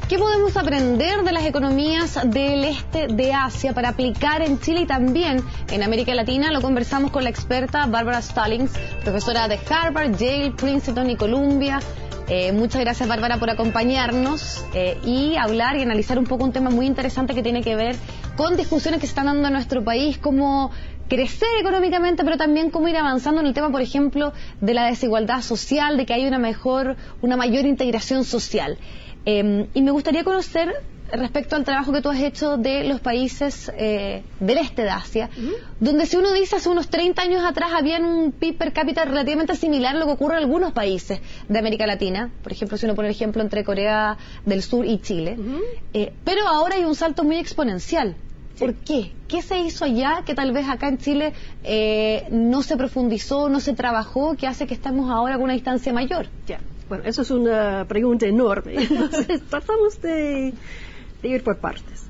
¿Qué podemos aprender de las economías del este de Asia para aplicar en Chile y también en América Latina? Lo conversamos con la experta Bárbara Stallings, profesora de Harvard, Yale, Princeton y Columbia. Muchas gracias, Bárbara, por acompañarnos y hablar y analizar un poco un tema muy interesante que tiene que ver con discusiones que se están dando en nuestro país, cómo crecer económicamente, pero también cómo ir avanzando en el tema, por ejemplo, de la desigualdad social, de que hay una mayor integración social. Y me gustaría conocer, respecto al trabajo que tú has hecho de los países del este de Asia, donde si uno dice hace unos 30 años atrás había un PIB per cápita relativamente similar a lo que ocurre en algunos países de América Latina, por ejemplo, si uno pone el ejemplo entre Corea del Sur y Chile, pero ahora hay un salto muy exponencial. ¿Por qué? ¿Qué se hizo allá que tal vez acá en Chile no se profundizó, no se trabajó, que hace que estemos ahora con una distancia mayor? Bueno, eso es una pregunta enorme. Entonces, tratamos de ir por partes.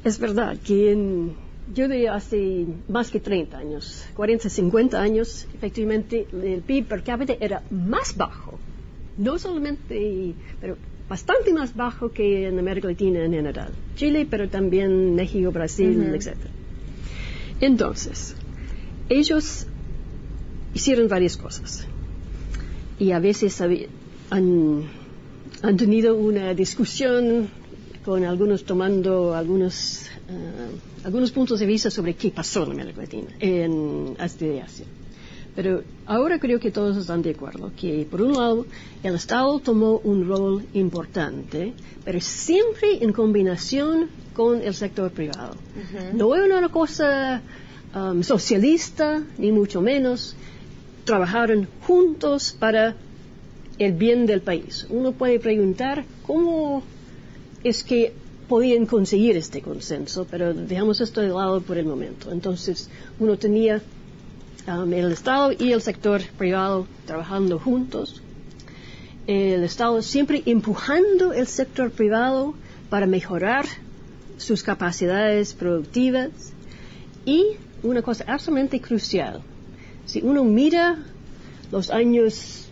Es verdad que yo de hace más que 30 años, 40, 50 años, efectivamente el PIB per cápita era más bajo. No solamente, pero bastante más bajo que en América Latina en general. Chile, pero también México, Brasil, etc. Entonces, ellos hicieron varias cosas. Y a veces han tenido una discusión con algunos tomando algunos puntos de vista sobre qué pasó en América Latina, en Asia. Pero ahora creo que todos están de acuerdo que, por un lado, el Estado tomó un rol importante, pero siempre en combinación con el sector privado. No es una cosa socialista, ni mucho menos. Trabajaron juntos para el bien del país. Uno puede preguntar cómo es que podían conseguir este consenso, pero dejamos esto de lado por el momento. Entonces, uno tenía el Estado y el sector privado trabajando juntos, el Estado siempre empujando el sector privado para mejorar sus capacidades productivas, y una cosa absolutamente crucial, si uno mira los años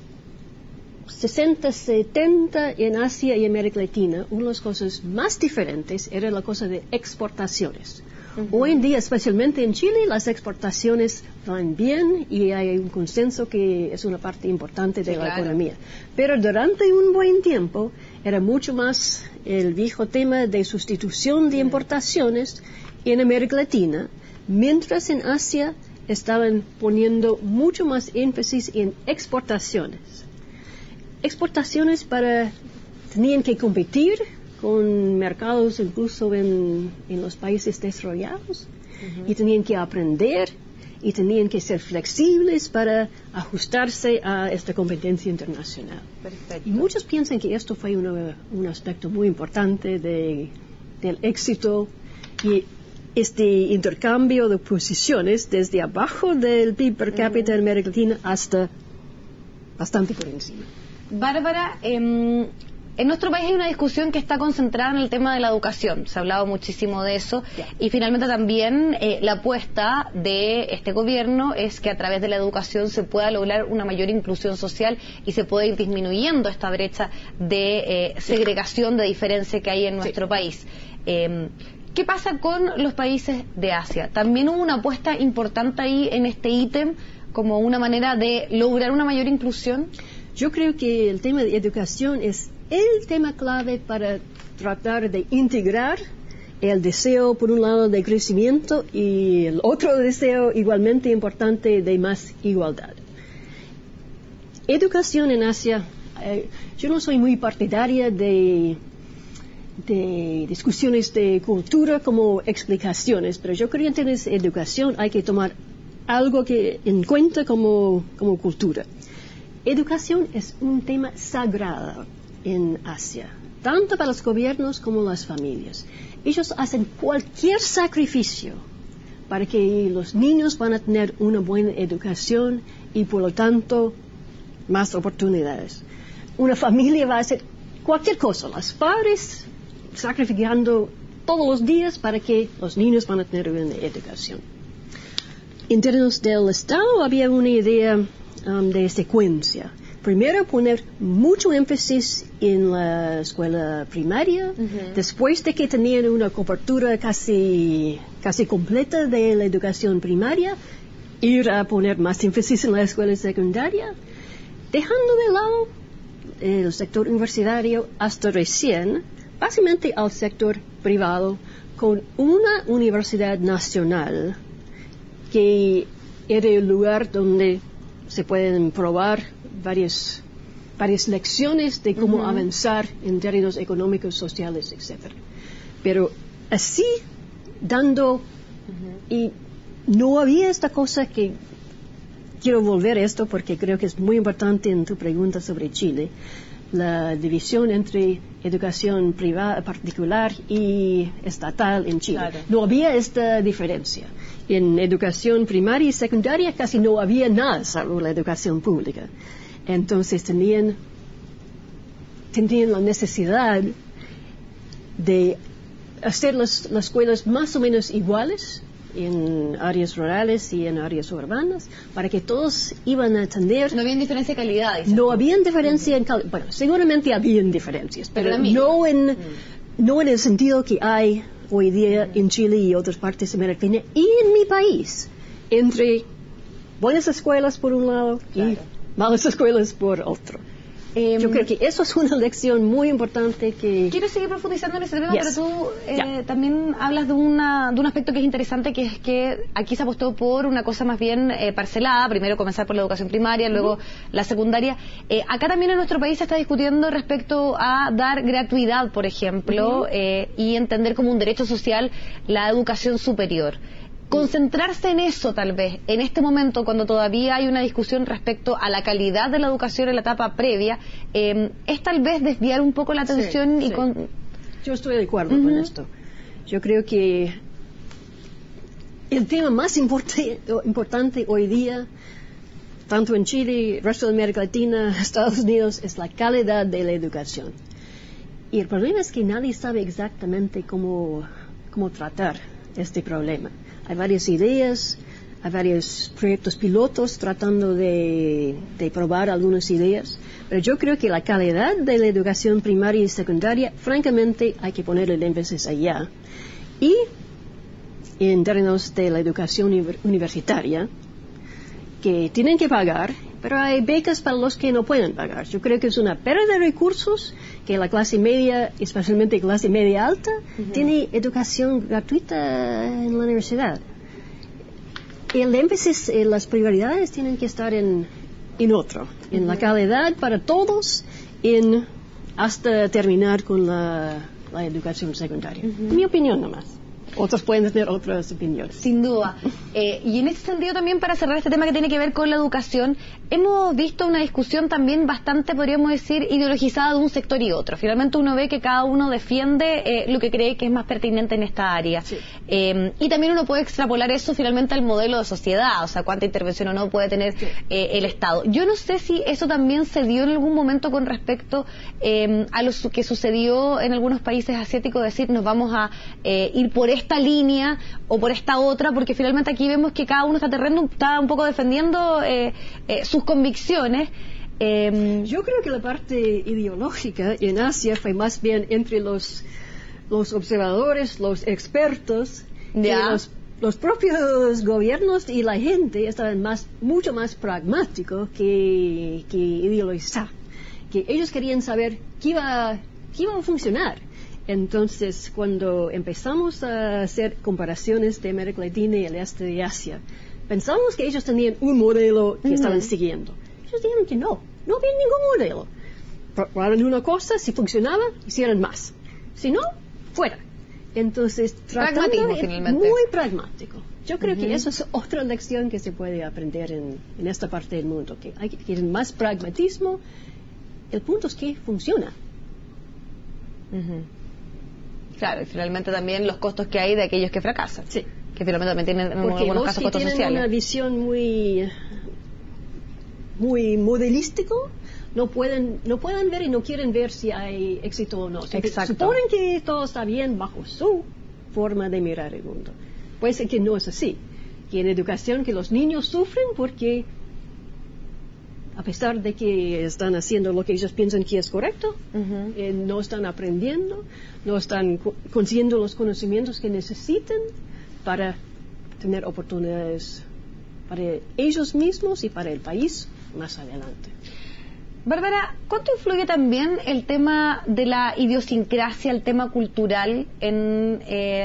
60, 70 en Asia y América Latina, una de las cosas más diferentes era la cosa de exportaciones. Hoy en día, especialmente en Chile, las exportaciones van bien y hay un consenso que es una parte importante de la economía. Pero durante un buen tiempo era mucho más el viejo tema de sustitución de importaciones en América Latina, mientras en Asia estaban poniendo mucho más énfasis en exportaciones. Exportaciones tenían que competir con mercados incluso en los países desarrollados, y tenían que aprender y tenían que ser flexibles para ajustarse a esta competencia internacional. Perfecto. Y muchos piensan que esto fue un aspecto muy importante del éxito y este intercambio de posiciones desde abajo del PIB per cápita en América Latina hasta bastante por encima. Bárbara, en nuestro país hay una discusión que está concentrada en el tema de la educación. Se ha hablado muchísimo de eso. Y finalmente también la apuesta de este gobierno es que a través de la educación se pueda lograr una mayor inclusión social y se pueda ir disminuyendo esta brecha de segregación, de diferencia que hay en nuestro país. ¿Qué pasa con los países de Asia? ¿También hubo una apuesta importante ahí en este ítem como una manera de lograr una mayor inclusión? Yo creo que el tema de educación es el tema clave para tratar de integrar el deseo, por un lado, de crecimiento y el otro deseo igualmente importante de más igualdad. Educación en Asia, yo no soy muy partidaria de discusiones de cultura como explicaciones, pero yo creo que en educación hay que tomar algo en cuenta como cultura. Educación es un tema sagrado en Asia, tanto para los gobiernos como las familias. Ellos hacen cualquier sacrificio para que los niños van a tener una buena educación y, por lo tanto, más oportunidades. Una familia va a hacer cualquier cosa, los padres sacrificando todos los días para que los niños van a tener una educación. En términos del Estado había una idea de secuencia. primero poner mucho énfasis en la escuela primaria, después de que tenían una cobertura casi completa de la educación primaria, ir a poner más énfasis en la escuela secundaria, dejando de lado el sector universitario hasta recién, básicamente al sector privado, con una universidad nacional que era el lugar donde se pueden probar varias lecciones de cómo avanzar en términos económicos, sociales, etc. Pero así, y no había esta cosa que, quiero volver a esto porque creo que es muy importante en tu pregunta sobre Chile, la división entre educación privada, particular y estatal en Chile. Claro. No había esta diferencia. En educación primaria y secundaria casi no había nada salvo la educación pública. Entonces tenían la necesidad de hacer las escuelas más o menos iguales en áreas rurales y en áreas urbanas, para que todos iban a tener... No había diferencia de calidad. No había diferencia en calidad. Bueno, seguramente habían diferencias, pero no en el sentido que hay hoy día en Chile y otras partes de América Latina y en mi país, entre buenas escuelas por un lado y malas escuelas por otro. Yo creo que eso es una lección muy importante que... Quiero seguir profundizando en ese tema, pero tú también hablas de un aspecto que es interesante, que es que aquí se apostó por una cosa más bien parcelada, primero comenzar por la educación primaria, luego la secundaria. Acá también en nuestro país se está discutiendo respecto a dar gratuidad, por ejemplo, y entender como un derecho social la educación superior. Concentrarse en eso, tal vez, en este momento, cuando todavía hay una discusión respecto a la calidad de la educación en la etapa previa, es tal vez desviar un poco la atención y Yo estoy de acuerdo con esto. Yo creo que el tema más importante hoy día, tanto en Chile, el resto de América Latina, Estados Unidos, es la calidad de la educación. Y el problema es que nadie sabe exactamente cómo tratar este problema. Hay varias ideas, hay varios proyectos pilotos tratando de probar algunas ideas, pero yo creo que la calidad de la educación primaria y secundaria, francamente, hay que poner el énfasis allá. Y en términos de la educación universitaria, que tienen que pagar, pero hay becas para los que no pueden pagar. Yo creo que es una pérdida de recursos que la clase media, especialmente clase media alta, tiene educación gratuita en la universidad. El énfasis, las prioridades tienen que estar en otro, en la calidad para todos, hasta terminar con la educación secundaria. Mi opinión nomás. Otros pueden tener otras opiniones. Sin duda. Y en ese sentido también, para cerrar este tema que tiene que ver con la educación, hemos visto una discusión también bastante, podríamos decir, ideologizada de un sector y otro. Finalmente uno ve que cada uno defiende lo que cree que es más pertinente en esta área. Sí. Y también uno puede extrapolar eso finalmente al modelo de sociedad, o sea, cuánta intervención o no puede tener el Estado. Yo no sé si eso también se dio en algún momento con respecto a lo que sucedió en algunos países asiáticos, decir, nos vamos a ir por esta línea o por esta otra, porque finalmente aquí vemos que cada uno está un poco defendiendo sus convicciones. Yo creo que la parte ideológica en Asia fue más bien entre los observadores, los expertos, que los propios gobiernos y la gente estaban mucho más pragmáticos que ideologizar, que ellos querían saber qué iba a funcionar. Entonces, cuando empezamos a hacer comparaciones de América Latina y el este de Asia, pensamos que ellos tenían un modelo que estaban siguiendo. Ellos dijeron que no había ningún modelo. Probaron una cosa, si funcionaba, hicieron más. Si no, fuera. Entonces, pragmatismo, finalmente. Muy pragmático. Yo creo que eso es otra lección que se puede aprender en esta parte del mundo, que hay que tener más pragmatismo. El punto es que funciona. Claro, y finalmente también los costos que hay de aquellos que fracasan. Sí. Que finalmente también tienen en algunos casos costos sociales. Porque los que tienen una visión muy modelístico no pueden ver y no quieren ver si hay éxito o no. Exacto. Suponen que todo está bien bajo su forma de mirar el mundo. Puede ser que no es así. Y en educación que los niños sufren porque a pesar de que están haciendo lo que ellos piensan que es correcto, no están aprendiendo, no están consiguiendo los conocimientos que necesitan para tener oportunidades para ellos mismos y para el país más adelante. Bárbara, ¿cuánto influye también el tema de la idiosincrasia, el tema cultural en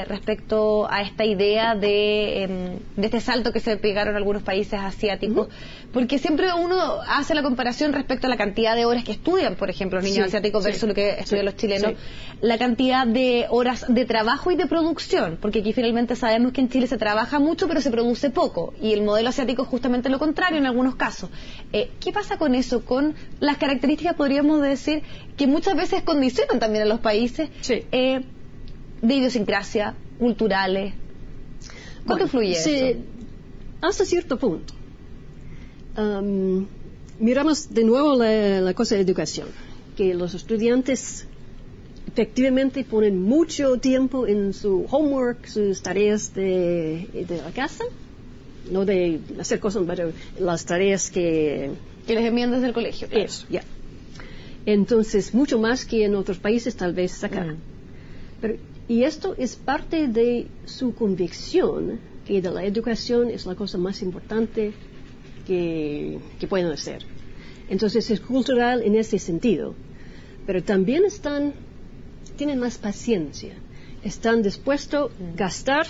respecto a esta idea de este salto que se pegaron algunos países asiáticos? Porque siempre uno hace la comparación respecto a la cantidad de horas que estudian, por ejemplo, los niños asiáticos versus lo que estudian los chilenos, la cantidad de horas de trabajo y de producción, porque aquí finalmente sabemos que en Chile se trabaja mucho pero se produce poco, y el modelo asiático es justamente lo contrario en algunos casos. ¿Qué pasa con eso? Con las características, podríamos decir, que muchas veces condicionan también a los países de idiosincrasia, culturales. ¿Cuánto influye eso? Hasta cierto punto. Miramos de nuevo la cosa de educación, que los estudiantes efectivamente ponen mucho tiempo en su homework, sus tareas de la casa, no de hacer cosas, pero las tareas que les envían desde el colegio. Claro. Eso, ya. Entonces, mucho más que en otros países tal vez acá. Y esto es parte de su convicción que de la educación es la cosa más importante que pueden hacer. Entonces, es cultural en ese sentido. Pero también tienen más paciencia. Están dispuestos a gastar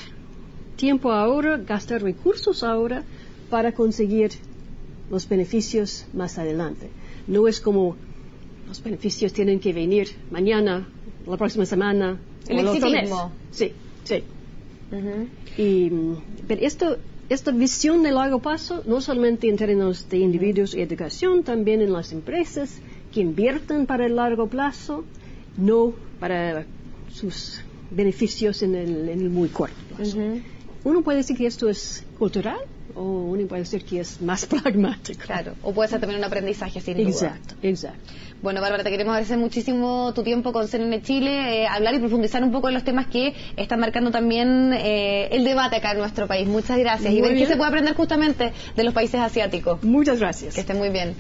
tiempo ahora, gastar recursos ahora para conseguir los beneficios más adelante. No es como los beneficios tienen que venir mañana, la próxima semana, el exitismo. Sí. Pero esta visión de largo plazo, no solamente en términos de individuos y educación, también en las empresas que invierten para el largo plazo, no para sus beneficios en el muy corto plazo. Uno puede decir que esto es cultural, o uno puede decir que es más pragmático. Claro, o puede ser también un aprendizaje sin duda. Exacto. Bueno, Bárbara, te queremos agradecer muchísimo tu tiempo con CNN Chile, hablar y profundizar un poco en los temas que están marcando también el debate acá en nuestro país. Muchas gracias. Y ver qué se puede aprender justamente de los países asiáticos. Muchas gracias. Que estén muy bien.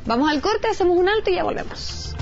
Vamos al corte, hacemos un alto y ya volvemos.